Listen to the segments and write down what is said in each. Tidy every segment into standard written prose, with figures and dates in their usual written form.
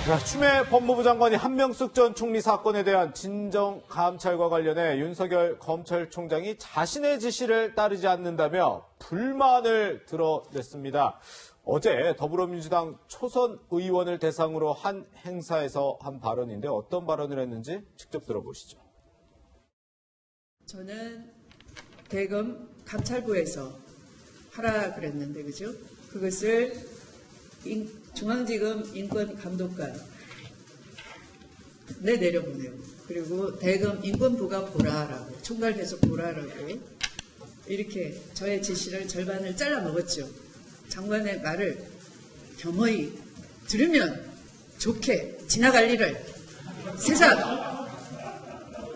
자, 추미애 법무부 장관이 한명숙 전 총리 사건에 대한 진정 감찰과 관련해 윤석열 검찰총장이 자신의 지시를 따르지 않는다며 불만을 드러냈습니다. 어제 더불어민주당 초선 의원을 대상으로 한 행사에서 한 발언인데 어떤 발언을 했는지 직접 들어보시죠. 저는 대검 감찰부에서 하라 그랬는데, 그죠? 그것을 중앙지검 인권감독관에 내려보내고, 그리고 대검 인권부가 보라라고, 총괄해서 보라라고, 이렇게 저의 지시를 절반을 잘라 먹었죠. 장관의 말을 겸허히 들으면 좋게 지나갈 일을 세상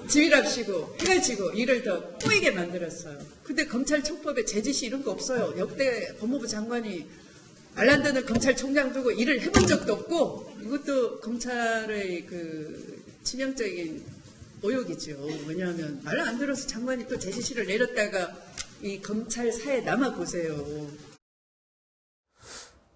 지휘랍시고 해가지고 일을 더 꼬이게 만들었어요. 근데 검찰청법에 제 지시 이런 거 없어요. 역대 법무부 장관이 알란드는 검찰총장 두고 일을 해본 적도 없고, 이것도 검찰의 그 치명적인 모욕이죠. 왜냐하면 말 안 들어서 장관이 또 제 지시를 내렸다가 이 검찰사에 남아보세요.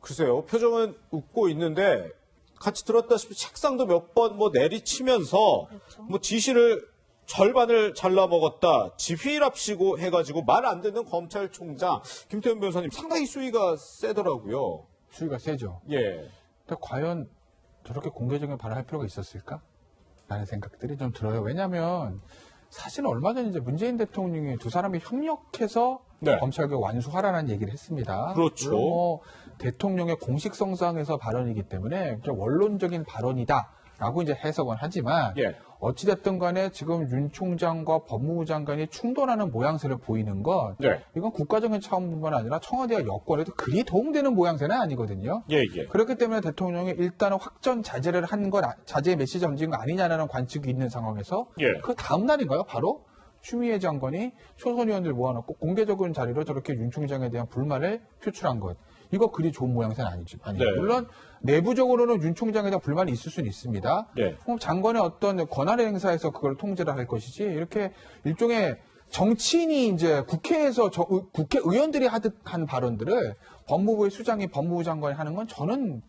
글쎄요, 표정은 웃고 있는데 같이 들었다시피 책상도 몇 번 내리치면서 그렇죠. 지시를 절반을 잘라먹었다, 지휘랍시고 해가지고 말 안 듣는 검찰총장. 김태현 변호사님, 상당히 수위가 세더라고요. 수위가 세죠. 예. 근데 과연 저렇게 공개적인 발언을 할 필요가 있었을까? 라는 생각들이 좀 들어요. 왜냐하면 사실 얼마 전에 이제 문재인 대통령이 두 사람이 협력해서 네. 검찰개혁 완수하라는 얘기를 했습니다. 그렇죠. 물론 대통령의 공식성상에서 발언이기 때문에 원론적인 발언이다라고 이제 해석은 하지만 예. 어찌됐든 간에 지금 윤 총장과 법무부 장관이 충돌하는 모양새를 보이는 건 네. 이건 국가적인 차원뿐만 아니라 청와대와 여권에도 그리 도움되는 모양새는 아니거든요. 예. 그렇기 때문에 대통령이 일단은 확전 자제를 한 건 자제의 메시지 던진 거 아니냐라는 관측이 있는 상황에서 예. 그 다음 날인가요? 바로 추미애 장관이 초선 의원들 모아놓고 공개적인 자리로 저렇게 윤 총장에 대한 불만을 표출한 것. 이거 그리 좋은 모양새는 아니죠. 네. 물론 내부적으로는 윤 총장에 대한 불만이 있을 수는 있습니다. 네. 장관의 어떤 권한의 행사에서 그걸 통제를 할 것이지, 이렇게 일종의 정치인이 이제 국회에서 국회의원들이 하듯 한 발언들을 법무부의 수장이 법무부 장관이 하는 건 저는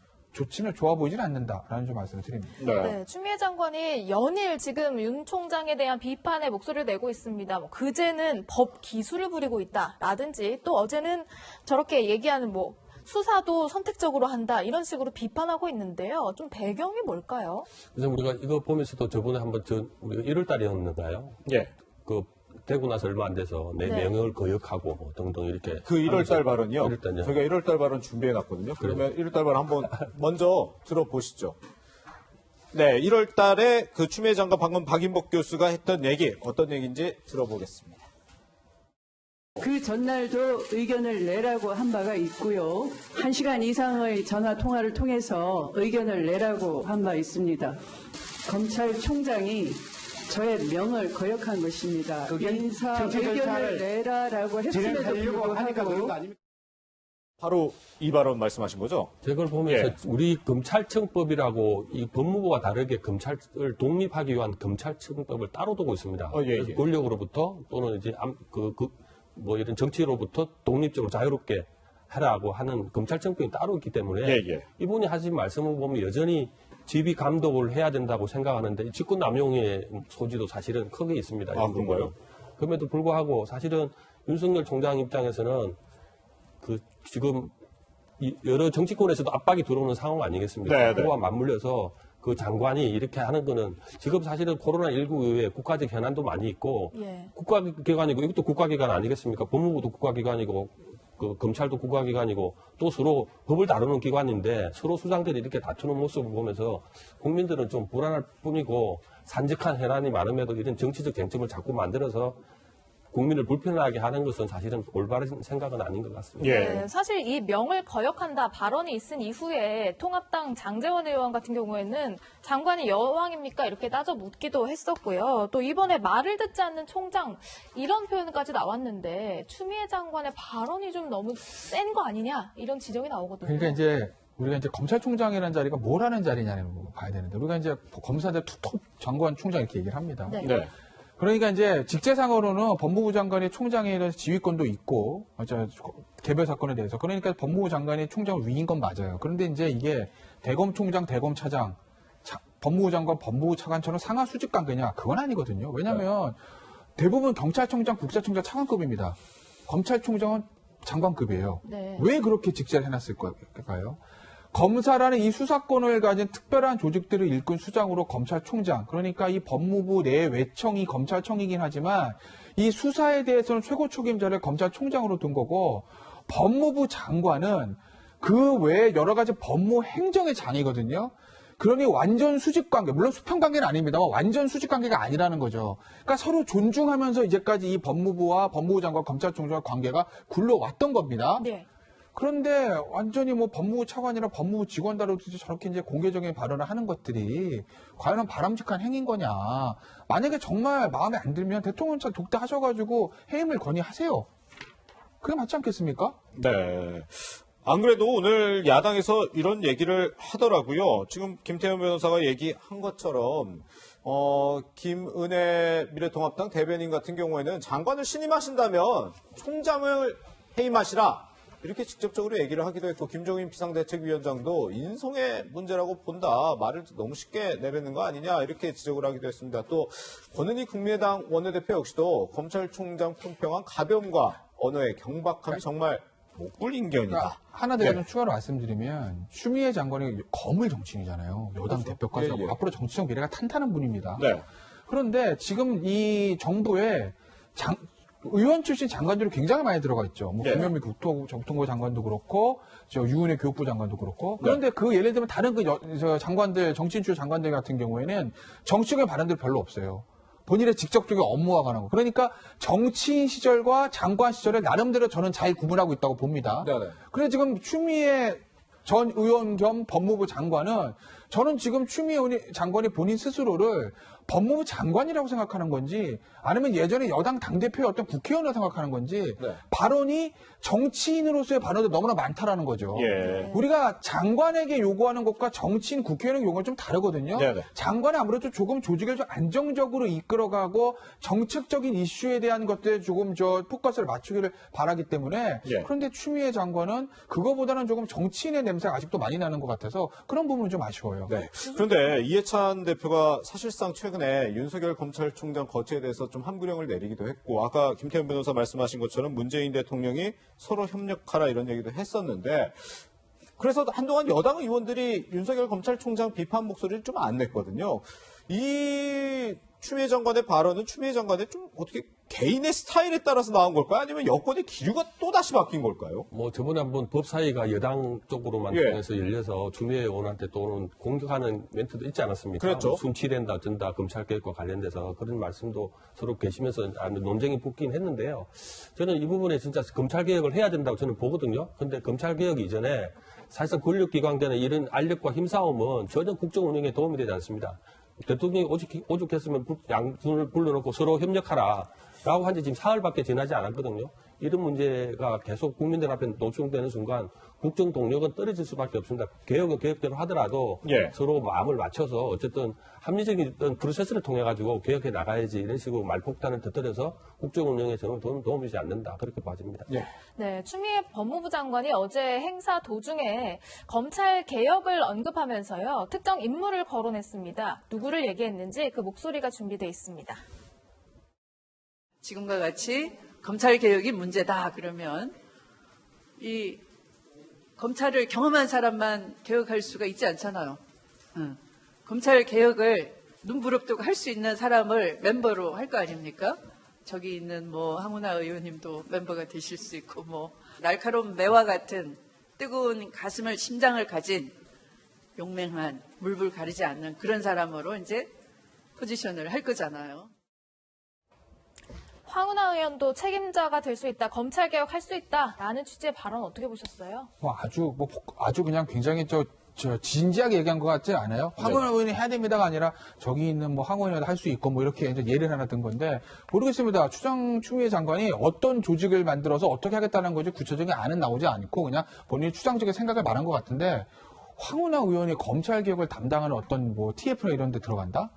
좋아 보이진 않는다라는 좀 말씀을 드립니다. 네, 추미애 장관이 연일 지금 윤 총장에 대한 비판의 목소리를 내고 있습니다. 그제는 법 기술을 부리고 있다라든지, 또 어제는 저렇게 얘기하는 수사도 선택적으로 한다, 이런 식으로 비판하고 있는데요. 좀 배경이 뭘까요? 그래서 우리가 이거 보면서도 저번에 한번 우리가 1월 달이었는가요? 예. 되고 나서 얼마 안 돼서 내 네. 명예를 거역하고 등등 이렇게. 그 1월달 발언이요? 1월달요. 저희가 1월달 발언 준비해놨거든요. 그러면 1월달 발언 한번 먼저 들어보시죠. 네, 1월달에 그 추미애 장관 방금 박인복 교수가 했던 얘기, 어떤 얘기인지 들어보겠습니다. 그 전날도 의견을 내라고 한 바가 있고요. 1시간 이상의 전화 통화를 통해서 의견을 내라고 한 바 있습니다. 검찰총장이 저의 명을 거역한 것입니다. 인사 의견을 내라라고 했음에도 불구하고 바로 이 발언 말씀하신 거죠? 제걸 보면서 예. 우리 검찰청법이라고 이 법무부와 다르게 검찰을 독립하기 위한 검찰청법을 따로 두고 있습니다. 예. 권력으로부터 또는 이제 이런 정치로부터 독립적으로 자유롭게 하라고 하는 검찰청법이 따로 있기 때문에 예. 이분이 하신 말씀을 보면 여전히 지휘 감독을 해야 된다고 생각하는데 직권 남용의 소지도 사실은 크게 있습니다. 그런가요? 그럼에도 불구하고 사실은 윤석열 총장 입장에서는 지금 여러 정치권에서도 압박이 들어오는 상황 아니겠습니까? 네. 그거와 맞물려서 그 장관이 이렇게 하는 거는 지금 사실은 코로나19 이후에 국가적 현안도 많이 있고 예. 국가기관이고 이것도 국가기관 아니겠습니까? 법무부도 국가기관이고 검찰도 국가기관이고 또 서로 법을 다루는 기관인데 서로 수장들이 이렇게 다투는 모습을 보면서 국민들은 좀 불안할 뿐이고 산적한 현안이 많음에도 이런 정치적 쟁점을 자꾸 만들어서 국민을 불편하게 하는 것은 사실은 올바른 생각은 아닌 것 같습니다. 예. 네, 사실 이 명을 거역한다 발언이 있은 이후에 통합당 장제원 의원 같은 경우에는 장관이 여왕입니까? 이렇게 따져 묻기도 했었고요. 또 이번에 말을 듣지 않는 총장, 이런 표현까지 나왔는데 추미애 장관의 발언이 좀 너무 센 거 아니냐, 이런 지적이 나오거든요. 그러니까 이제 우리가 이제 검찰총장이라는 자리가 뭘 하는 자리냐는 거 봐야 되는데, 우리가 이제 검사들 투톱 장관 총장 이렇게 얘기를 합니다. 네. 네. 그러니까 이제 직제상으로는 법무부 장관이 총장에 대해서 지휘권도 있고, 개별 사건에 대해서. 그러니까 법무부 장관이 총장 위인 건 맞아요. 그런데 이제 이게 대검총장, 대검차장, 법무부 장관, 법무부 차관처럼 상하 수직 관계냐? 그건 아니거든요. 왜냐하면 대부분 경찰청장, 국세청장 차관급입니다. 검찰총장은 장관급이에요. 네. 왜 그렇게 직제를 해놨을 걸까요? 검사라는 이 수사권을 가진 특별한 조직들을 일꾼 수장으로 검찰총장, 그러니까 이 법무부 내 외청이 검찰청이긴 하지만 이 수사에 대해서는 최고 책임자를 검찰총장으로 둔 거고, 법무부 장관은 그 외에 여러 가지 법무 행정의 장이거든요. 그러니 완전 수직 관계, 물론 수평 관계는 아닙니다만 완전 수직 관계가 아니라는 거죠. 그러니까 서로 존중하면서 이제까지 이 법무부와 법무부 장관, 검찰총장의 관계가 굴러왔던 겁니다. 네. 그런데 완전히 뭐 법무부 차관이나 법무부 직원 다루듯이 저렇게 이제 공개적인 발언을 하는 것들이 과연 바람직한 행위인 거냐. 만약에 정말 마음에 안 들면 대통령 차 독대하셔가지고 해임을 건의하세요. 그게 맞지 않겠습니까? 네. 안 그래도 오늘 야당에서 이런 얘기를 하더라고요. 지금 김태현 변호사가 얘기한 것처럼 김은혜 미래통합당 대변인 같은 경우에는 장관을 신임하신다면 총장을 해임하시라. 이렇게 직접적으로 얘기를 하기도 했고, 김종인 비상대책위원장도 인성의 문제라고 본다. 말을 너무 쉽게 내뱉는 거 아니냐. 이렇게 지적을 하기도 했습니다. 또 권은희 국민의당 원내대표 역시도 검찰총장 품평한 가벼움과 언어의 경박함이 정말 목불인견이다. 그러니까 하나 제가 네. 좀 추가로 말씀드리면 추미애 장관이 거물 정치인이잖아요. 여당 그렇죠. 대표까지 하고 예, 예. 앞으로 정치적 미래가 탄탄한 분입니다. 네. 그런데 지금 이 정부에 의원 출신 장관들이 굉장히 많이 들어가 있죠. 뭐 네. 김현미 교통부 장관도 그렇고, 유은혜 교육부 장관도 그렇고. 네. 그런데 그 예를 들면 다른 저 장관들, 정치인 출신 장관들 같은 경우에는 정치적인 발언들 별로 없어요. 본인의 직접적인 업무와 관한 거. 그러니까 정치인 시절과 장관 시절을 나름대로 저는 잘 구분하고 있다고 봅니다. 네네. 그런데 지금 추미애 전 의원 겸 법무부 장관은 저는 지금 추미애 장관이 본인 스스로를 법무부 장관이라고 생각하는 건지 아니면 예전에 여당 당대표의 어떤 국회의원이라고 생각하는 건지 네. 발언이 정치인으로서의 발언도 너무나 많다라는 거죠. 예. 우리가 장관에게 요구하는 것과 정치인 국회의원에게 요구하는 좀 다르거든요. 네네. 장관은 아무래도 조금 조직을 좀 안정적으로 이끌어가고 정책적인 이슈에 대한 것들에 조금 포커스를 맞추기를 바라기 때문에 예. 그런데 추미애 장관은 그거보다는 조금 정치인의 냄새가 아직도 많이 나는 것 같아서 그런 부분은 좀 아쉬워요. 네. 그런데 이해찬 대표가 사실상 최근에 윤석열 검찰총장 거취에 대해서 좀 함구령을 내리기도 했고, 아까 김태현 변호사 말씀하신 것처럼 문재인 대통령이 서로 협력하라 이런 얘기도 했었는데, 그래서 한동안 여당 의원들이 윤석열 검찰총장 비판 목소리를 좀 안 냈거든요. 이 추미애 장관의 발언은 추미애 장관의 좀 어떻게 개인의 스타일에 따라서 나온 걸까요? 아니면 여권의 기류가 또 다시 바뀐 걸까요? 뭐 저번에 한번 법사위가 여당 쪽으로만 예. 통해서 열려서 추미애 의원한테 또는 공격하는 멘트도 있지 않았습니까? 그랬죠. 뭐 순치된다, 어쩐다, 검찰개혁과 관련돼서 그런 말씀도 서로 계시면서 논쟁이 붙긴 했는데요. 저는 이 부분에 진짜 검찰개혁을 해야 된다고 저는 보거든요. 근데 검찰개혁 이전에 사실상 권력기관 간의 이런 알력과 힘싸움은 전혀 국정 운영에 도움이 되지 않습니다. 대통령이 오죽했으면 양손을 불러놓고 서로 협력하라. 라고 한 지 지금 사흘밖에 지나지 않았거든요. 이런 문제가 계속 국민들 앞에 노출되는 순간 국정 동력은 떨어질 수밖에 없습니다. 개혁은 개혁대로 하더라도 예. 서로 마음을 맞춰서 어쨌든 합리적인 어떤 프로세스를 통해 가지고 개혁해 나가야지 이런 식으로 말폭탄을 터뜨려서 국정 운영에 저는 도움이 되지 않는다. 그렇게 봐집니다. 예. 네, 추미애 법무부 장관이 어제 행사 도중에 검찰 개혁을 언급하면서요, 특정 인물을 거론했습니다. 누구를 얘기했는지 그 목소리가 준비되어 있습니다. 지금과 같이 검찰 개혁이 문제다 그러면 이 검찰을 경험한 사람만 개혁할 수가 있지 않잖아요. 검찰 개혁을 눈부릅뜨고 할 수 있는 사람을 멤버로 할 거 아닙니까? 저기 있는 뭐 황운하 의원님도 멤버가 되실 수 있고, 뭐 날카로운 매와 같은 뜨거운 가슴을 심장을 가진 용맹한 물불 가리지 않는 그런 사람으로 이제 포지션을 할 거잖아요. 황운하 의원도 책임자가 될 수 있다, 검찰 개혁할 수 있다라는 취지의 발언 어떻게 보셨어요? 아주 그냥 굉장히 진지하게 얘기한 것 같지 않아요? 황운하 의원이 해야 됩니다가 아니라 저기 있는 뭐 황운하도 할 수 있고 뭐 이렇게 이제 예를 하나 든 건데 모르겠습니다. 추미애 장관이 어떤 조직을 만들어서 어떻게 하겠다는 거지 구체적인 안은 나오지 않고 그냥 본인이 추상적인 생각을 말한 것 같은데 황운하 의원이 검찰 개혁을 담당하는 어떤 뭐 TF나 이런 데 들어간다?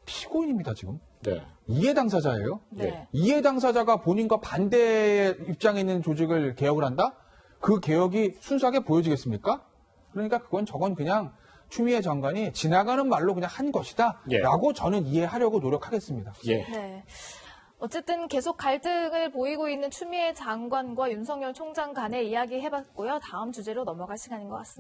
피고인입니다, 지금. 네. 이해 당사자예요. 네. 이해 당사자가 본인과 반대 입장에 있는 조직을 개혁을 한다? 그 개혁이 순수하게 보여지겠습니까? 그러니까 저건 그냥 추미애 장관이 지나가는 말로 그냥 한 것이다. 예. 라고 저는 이해하려고 노력하겠습니다. 예. 네. 어쨌든 계속 갈등을 보이고 있는 추미애 장관과 윤석열 총장 간의 이야기 해봤고요. 다음 주제로 넘어갈 시간인 것 같습니다.